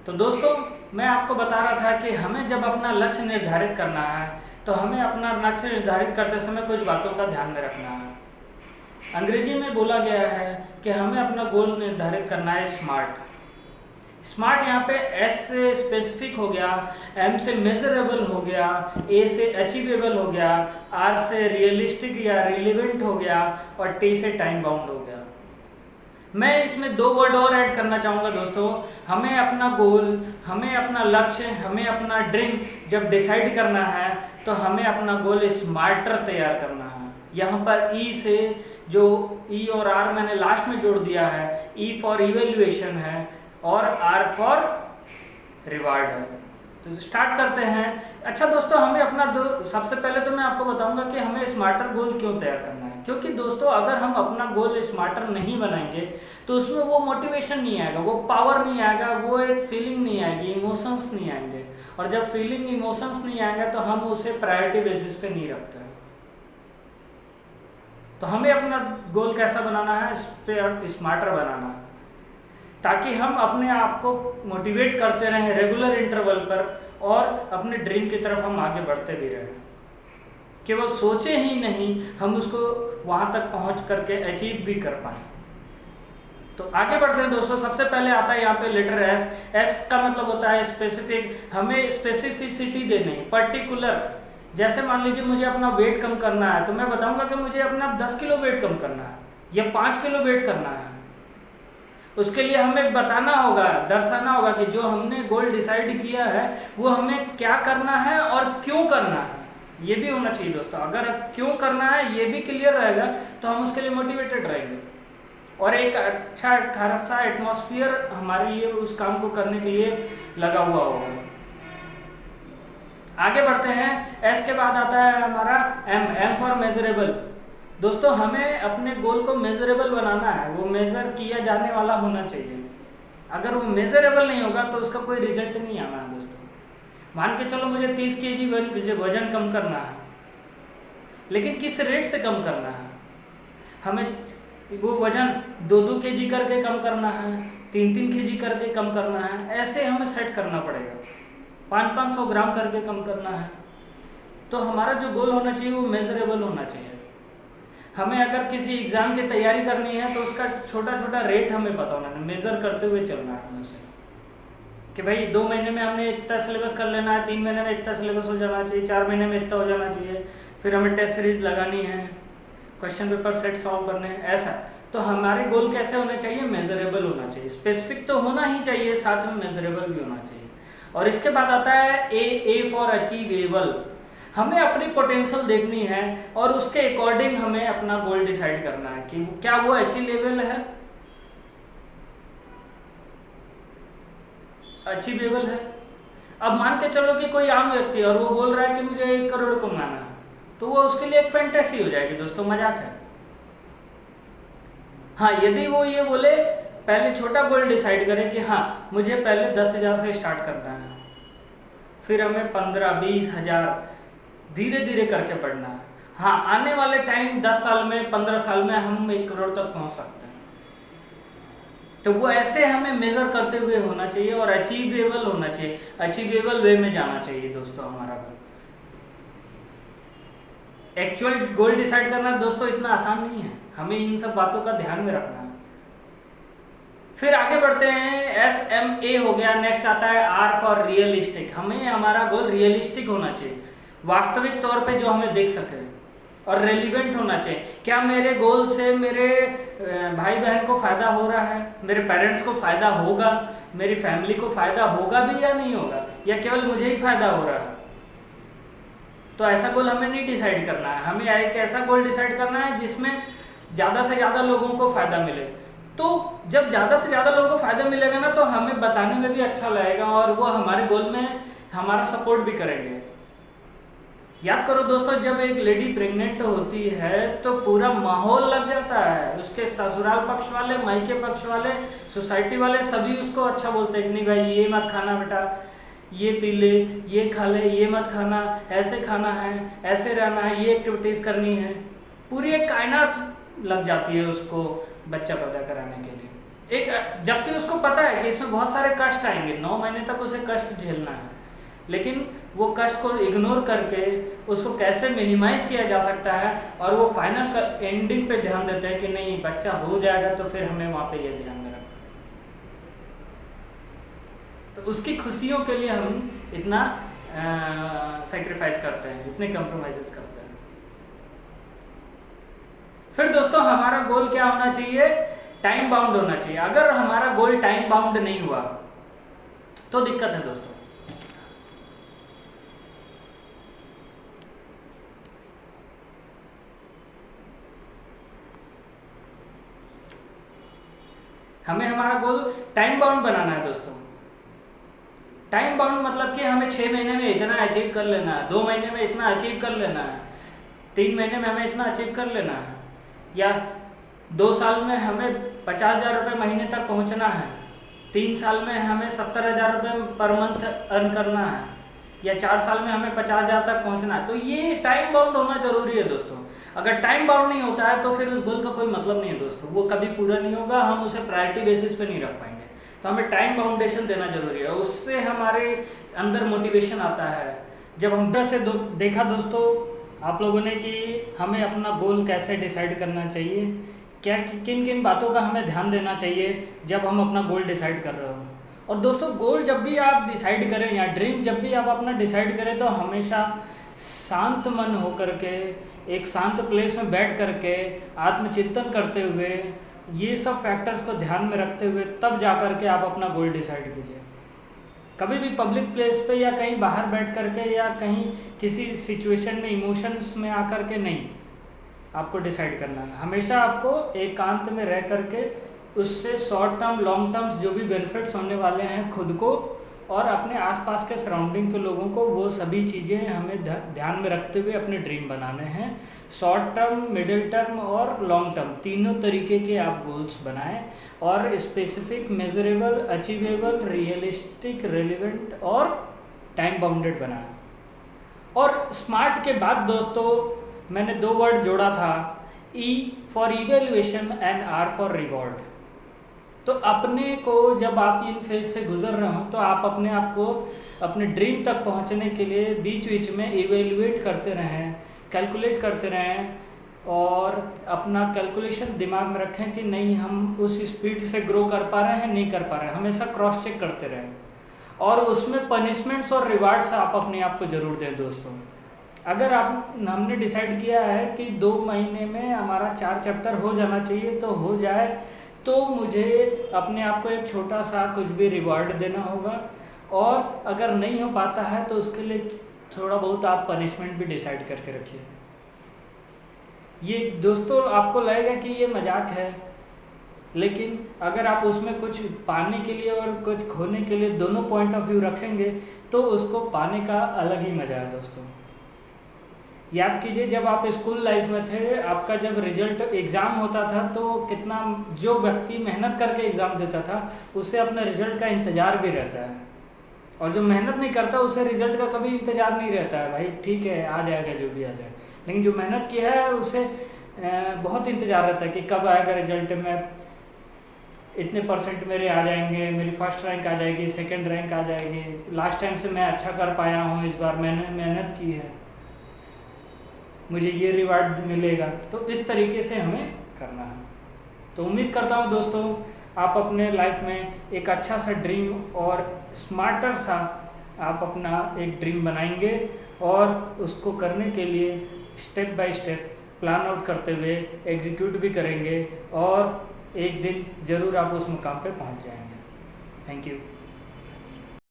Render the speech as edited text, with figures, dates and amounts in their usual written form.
तो दोस्तों, मैं आपको बता रहा था कि हमें जब अपना लक्ष्य निर्धारित करना है तो हमें अपना लक्ष्य निर्धारित करते समय कुछ बातों का ध्यान में रखना है। अंग्रेजी में बोला गया है कि हमें अपना गोल निर्धारित करना है स्मार्ट। स्मार्ट यहाँ पे एस से स्पेसिफिक हो गया, एम से मेजरेबल हो गया, ए से अचीवेबल हो गया, आर से रियलिस्टिक या रिलेवेंट हो गया और टी से टाइम बाउंड हो गया। मैं इसमें 2 वर्ड और ऐड करना चाहूँगा दोस्तों। हमें अपना गोल, हमें अपना लक्ष्य, हमें अपना ड्रीम जब डिसाइड करना है तो हमें अपना गोल स्मार्टर तैयार करना है। यहाँ पर ई से जो ई और आर मैंने लास्ट में जोड़ दिया है, ई फॉर इवेल्युएशन है और आर फॉर रिवार्ड है। तो स्टार्ट करते हैं। अच्छा दोस्तों, हमें अपना सबसे पहले तो मैं आपको बताऊंगा कि हमें स्मार्टर गोल क्यों तैयार करना है। क्योंकि दोस्तों, अगर हम अपना गोल स्मार्टर नहीं बनाएंगे तो उसमें वो मोटिवेशन नहीं आएगा, वो पावर नहीं आएगा, वो एक फीलिंग नहीं आएगी, इमोशंस नहीं आएंगे। और जब फीलिंग इमोशंस नहीं आएंगे तो हम उसे प्रायोरिटी बेसिस पे नहीं रखते हैं। तो हमें अपना गोल कैसा बनाना है, इस पे स्मार्टर बनाना है, ताकि हम अपने आप को मोटिवेट करते रहें रेगुलर इंटरवल पर और अपने ड्रीम की तरफ हम आगे बढ़ते भी रहें। केवल सोचे ही नहीं, हम उसको वहाँ तक पहुँच करके अचीव भी कर पाएँ। तो आगे बढ़ते हैं दोस्तों। सबसे पहले आता है यहाँ पे लेटर एस। एस का मतलब होता है स्पेसिफिक। हमें स्पेसिफिसिटी देनी है, पर्टिकुलर। जैसे मान लीजिए मुझे अपना वेट कम करना है तो मैं बताऊंगा कि मुझे अपना 10 किलो वेट कम करना है या 5 किलो वेट करना है। उसके लिए हमें बताना होगा, दर्शाना होगा कि जो हमने गोल डिसाइड किया है वो हमें क्या करना है और क्यों करना है। ये भी होना चाहिए दोस्तों। अगर क्यों करना है ये भी क्लियर रहेगा तो हम उसके लिए मोटिवेटेड रहेंगे और एक अच्छा खासा एटमॉस्फेयर हमारे लिए उस काम को करने के लिए लगा हुआ होगा। आगे बढ़ते हैं। एस के बाद आता है हमारा एम। M for measurable. दोस्तों, हमें अपने गोल को मेजरेबल बनाना है, वो मेजर किया जाने वाला होना चाहिए। अगर वो मेजरेबल नहीं होगा तो उसका कोई रिजल्ट नहीं आना है दोस्तों। मान के चलो मुझे 30 kg वजन कम करना है, लेकिन किस रेट से कम करना है। हमें वो वजन 2-2 kg करके कम करना है, 3-3 kg करके कम करना है, ऐसे हमें सेट करना पड़ेगा। 500-500 ग्राम करके कम करना है। तो हमारा जो गोल होना चाहिए वो मेजरेबल होना चाहिए। हमें अगर किसी एग्जाम की तैयारी करनी है तो उसका छोटा छोटा रेट हमें पता होना है, मेजर करते हुए चलना है हमेशा कि भाई 2 महीने में हमने इतना सिलेबस कर लेना है, 3 महीने में इतना सिलेबस हो जाना चाहिए, 4 महीने में इतना हो जाना चाहिए, फिर हमें टेस्ट सीरीज लगानी है, क्वेश्चन पेपर सेट सॉल्व करने हैं, ऐसा। तो हमारे गोल कैसे होने चाहिए, मेजरेबल होना चाहिए। स्पेसिफिक तो होना ही चाहिए, साथ में मेजरेबल भी होना चाहिए। और इसके बाद आता है ए फॉर अचीवेबल। हमें अपनी पोटेंशियल देखनी है और उसके अकॉर्डिंग हमें अपना गोल डिसाइड करना है कि क्या वो अचीवेबल है, अचीवेबल है। अब मान के चलो कि कोई आम व्यक्ति है और वो बोल रहा है कि मुझे 1 करोड़ कमाना है, तो वो उसके लिए एक फैंटेसी हो जाएगी दोस्तों, मजाक है। हाँ, यदि वो ये बोले, पहले छोटा गोल डिसाइड करें कि हाँ मुझे पहले 10,000 से स्टार्ट करना है, फिर हमें 15-20 हज़ार धीरे धीरे करके बढ़ना है। हाँ, आने वाले टाइम 10 साल में, 15 साल में हम 1 करोड़ तक पहुंच सकते हैं। तो वो ऐसे हमें मेजर करते हुए होना चाहिए और अचीवेबल होना चाहिए, अचीवेबल वे में जाना चाहिए दोस्तों हमारा गोल। एक्चुअल गोल डिसाइड करना दोस्तों इतना आसान नहीं है, हमें इन सब बातों का ध्यान में रखना है। फिर आगे बढ़ते हैं। SMA हो गया। नेक्स्ट आता है R फॉर रियलिस्टिक। हमें हमारा गोल रियलिस्टिक होना चाहिए, वास्तविक तौर पे जो हमें देख सके, और रेलिवेंट होना चाहिए। क्या मेरे गोल से मेरे भाई बहन को फायदा हो रहा है, मेरे पेरेंट्स को फायदा होगा, मेरी फैमिली को फायदा होगा भी या नहीं होगा, या केवल मुझे ही फायदा हो रहा है। तो ऐसा गोल हमें नहीं डिसाइड करना है। हमें एक ऐसा गोल डिसाइड करना है जिसमें ज़्यादा से ज़्यादा लोगों को फायदा मिले। तो जब ज़्यादा से ज़्यादा लोगों को फायदा मिलेगा ना, तो हमें बताने में भी अच्छा लगेगा और वो हमारे गोल में हमारा सपोर्ट भी करेंगे। याद करो दोस्तों, जब एक लेडी प्रेग्नेंट होती है तो पूरा माहौल लग जाता है। उसके ससुराल पक्ष वाले, मायके पक्ष वाले, सोसाइटी वाले सभी उसको अच्छा बोलते हैं कि नहीं भाई ये मत खाना बेटा, ये पी ले, ये खा ले, ये मत खाना, ऐसे खाना है, ऐसे रहना है, ये एक्टिविटीज़ करनी है। पूरी एक कायनात लग जाती है उसको बच्चा पैदा कराने के लिए। एक, जबकि उसको पता है कि इसमें बहुत सारे कष्ट आएंगे, 9 महीने तक उसे कष्ट झेलना है, लेकिन वो कष्ट को इग्नोर करके उसको कैसे मिनिमाइज किया जा सकता है, और वो फाइनल एंडिंग पे ध्यान देते हैं कि नहीं बच्चा हो जाएगा तो फिर हमें वहाँ पे ये ध्यान में रखना। तो उसकी खुशियों के लिए हम इतना सेक्रीफाइस करते हैं, इतने कंप्रोमाइजेस करते हैं। फिर दोस्तों हमारा गोल क्या होना चाहिए? टाइम बाउंड होना चाहिए। अगर हमारा गोल टाइम बाउंड नहीं हुआ तो दिक्कत है दोस्तों। हमें हमारा गोल टाइम बाउंड बनाना है दोस्तों। टाइम बाउंड मतलब कि हमें 6 महीने में इतना अचीव कर लेना है, 2 महीने में इतना अचीव कर लेना है, 3 महीने में हमें इतना अचीव कर लेना है, या 2 साल में हमें 50,000 रुपये महीने तक पहुंचना है, 3 साल में हमें 70,000 रुपये पर मंथ अर्न करना है, या 4 साल में हमें 50,000 तक पहुंचना है। तो ये टाइम बाउंड होना जरूरी है दोस्तों। अगर टाइम बाउंड नहीं होता है तो फिर उस गोल का कोई मतलब नहीं है दोस्तों, वो कभी पूरा नहीं होगा, हम उसे प्रायोरिटी बेसिस पे नहीं रख पाएंगे। तो हमें टाइम बाउंडेशन देना जरूरी है, उससे हमारे अंदर मोटिवेशन आता है। जब हम से देखा दोस्तों आप लोगों ने कि हमें अपना गोल कैसे डिसाइड करना चाहिए, क्या किन किन बातों का हमें ध्यान देना चाहिए जब हम अपना गोल डिसाइड कर रहे हो। और दोस्तों गोल जब भी आप डिसाइड करें या ड्रीम जब भी आप अपना डिसाइड करें तो हमेशा शांत मन होकर के एक शांत प्लेस में बैठ करके आत्मचिंतन करते हुए ये सब फैक्टर्स को ध्यान में रखते हुए तब जा कर के आप अपना गोल डिसाइड कीजिए। कभी भी पब्लिक प्लेस पे या कहीं बाहर बैठ करके या कहीं किसी सिचुएशन में इमोशंस में आकर के नहीं आपको डिसाइड करना है। हमेशा आपको एकांत में रह करके उससे शॉर्ट टर्म लॉन्ग टर्म्स जो भी बेनिफिट्स होने वाले हैं खुद को और अपने आसपास के सराउंडिंग के लोगों को, वो सभी चीज़ें हमें ध्यान में रखते हुए अपने ड्रीम बनाने हैं। शॉर्ट टर्म, मिडिल टर्म और लॉन्ग टर्म तीनों तरीके के आप गोल्स बनाएं और specific, measurable, achievable, realistic, relevant और टाइम बाउंडेड बनाएं। और स्मार्ट के बाद दोस्तों मैंने 2 वर्ड जोड़ा था, E for evaluation and R for reward. तो अपने को जब आप इन फेज से गुजर रहे हो तो आप अपने आप को अपने ड्रीम तक पहुंचने के लिए बीच बीच में इवेल्युएट करते रहें, कैलकुलेट करते रहें और अपना कैलकुलेशन दिमाग में रखें कि नहीं हम उस स्पीड से ग्रो कर पा रहे हैं, नहीं कर पा रहे हैं। हमेशा क्रॉस चेक करते रहें और उसमें पनिशमेंट्स और रिवार्ड्स आप अपने आप को ज़रूर दें दोस्तों। अगर हमने डिसाइड किया है कि 2 महीने में हमारा 4 चैप्टर हो जाना चाहिए तो हो जाए, तो मुझे अपने आप को एक छोटा सा कुछ भी रिवार्ड देना होगा, और अगर नहीं हो पाता है तो उसके लिए थोड़ा बहुत आप पनिशमेंट भी डिसाइड करके रखिए। ये दोस्तों आपको लगेगा कि ये मजाक है, लेकिन अगर आप उसमें कुछ पाने के लिए और कुछ खोने के लिए दोनों पॉइंट ऑफ व्यू रखेंगे तो उसको पाने का अलग ही मजा है दोस्तों। याद कीजिए जब आप स्कूल लाइफ में थे, आपका जब रिजल्ट एग्ज़ाम होता था तो कितना जो व्यक्ति मेहनत करके एग्ज़ाम देता था उसे अपने रिजल्ट का इंतज़ार भी रहता है, और जो मेहनत नहीं करता उसे रिजल्ट का कभी इंतज़ार नहीं रहता है। भाई ठीक है आ जाएगा जो भी आ जाए, लेकिन जो मेहनत किया है उसे बहुत इंतज़ार रहता है कि कब आएगा रिजल्ट में, इतने % मेरे आ जाएंगे, मेरी फर्स्ट रैंक आ जाएगी, सेकंड रैंक आ जाएगी, लास्ट टाइम से मैं अच्छा कर पाया हूँ, इस बार मैंने मेहनत की है, मुझे ये रिवार्ड मिलेगा। तो इस तरीके से हमें करना है। तो उम्मीद करता हूँ दोस्तों आप अपने लाइफ में एक अच्छा सा ड्रीम और स्मार्टर सा आप अपना एक ड्रीम बनाएंगे और उसको करने के लिए step by step plan out करते हुए एग्जीक्यूट भी करेंगे और एक दिन ज़रूर आप उस मुकाम पे पहुँच जाएंगे। Thank you.